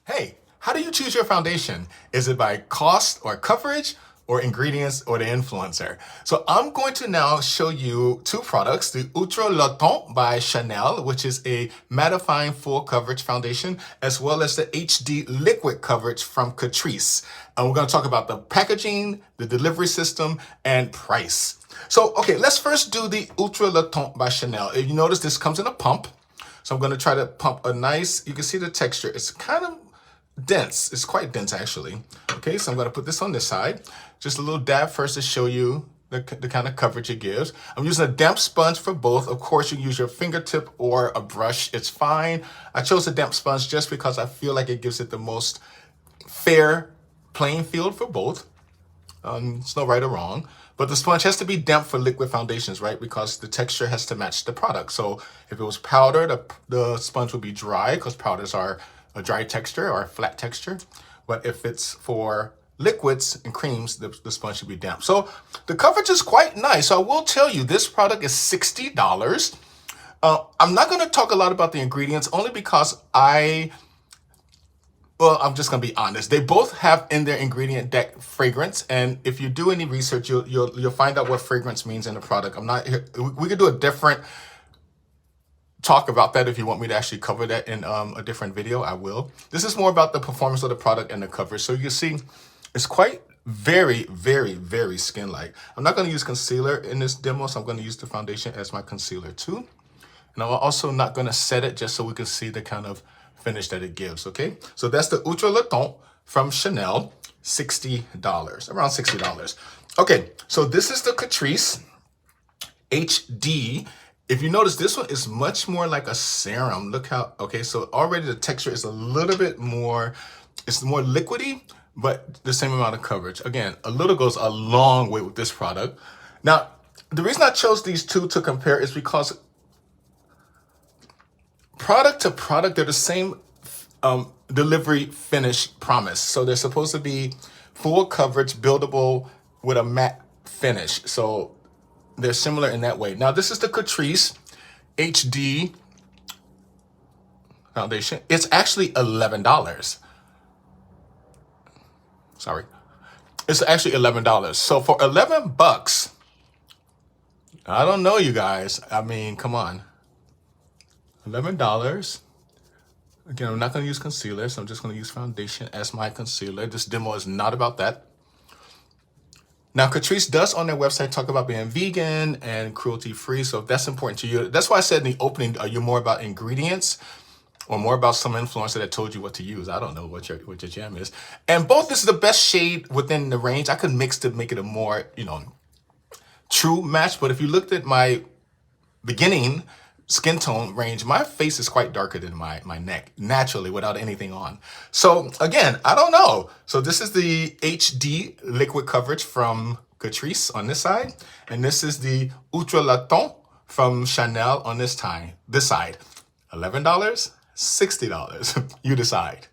Hey, how do you choose your foundation? Is it by cost or coverage or ingredients or the influencer? So I'm going to now show you two products, the Ultrawear by Chanel, which is a mattifying full coverage foundation, as well as the HD liquid coverage from Catrice. And we're going to talk about the packaging, the delivery system, and price. So, okay, let's first do the Ultrawear by Chanel. If you notice, this comes in a pump. So I'm going to try to pump a nice, you can see the texture. It's kind of dense. It's quite dense actually. Okay, so I'm going to put this on this side. Just a little dab first to show you the kind of coverage it gives. I'm using a damp sponge for both. Of course, you can use your fingertip or a brush. It's fine. I chose a damp sponge just because I feel like it gives it the most fair playing field for both. It's no right or wrong, but the sponge has to be damp for liquid foundations, right? Because the texture has to match the product. So if it was powder, the sponge would be dry because powders are a dry texture or a flat texture. But if it's for liquids and creams, the sponge should be damp. So the coverage is quite nice. So I will tell you, this product is $60. I'm not going to talk a lot about the ingredients only because I'm just gonna be honest. They both have in their ingredient deck fragrance, and if you do any research, you'll find out what fragrance means in the product. I'm not here. We could do a different talk about that if you want me to actually cover that in a different video. I will. This is more about the performance of the product and the coverage. So you see, it's quite very, very, very skin-like. I'm not gonna use concealer in this demo, so I'm gonna use the foundation as my concealer too. And I'm also not gonna set it just so we can see the kind of finish that it gives, okay? So that's the Ultrawear from Chanel, $60, around $60. Okay, so this is the Catrice HD. If you notice, this one is much more like a serum. Look how, okay, so already the texture is a little bit more, it's more liquidy, but the same amount of coverage. Again, a little goes a long way with this product. Now, the reason I chose these two to compare is because product to product, they're the same delivery finish promise. So they're supposed to be full coverage, buildable with a matte finish. So they're similar in that way. Now this is the Catrice HD foundation. It's actually $11. Sorry. It's actually $11. So for 11 bucks, I don't know, you guys. I mean, come on. $11. Again, I'm not going to use concealer, so I'm just going to use foundation as my concealer. This demo is not about that. Now, Catrice does on their website talk about being vegan and cruelty-free, so if that's important to you, that's why I said in the opening, are you more about ingredients or more about some influencer that told you what to use? I don't know what your jam is. And both, this is the best shade within the range. I could mix to make it a more, true match, but if you looked at my beginning skin tone range, my face is quite darker than my neck, naturally, without anything on. So again, I don't know. So this is the HD liquid coverage from Catrice on this side, and this is the Ultrawear from Chanel on this side. $11, $60. You decide.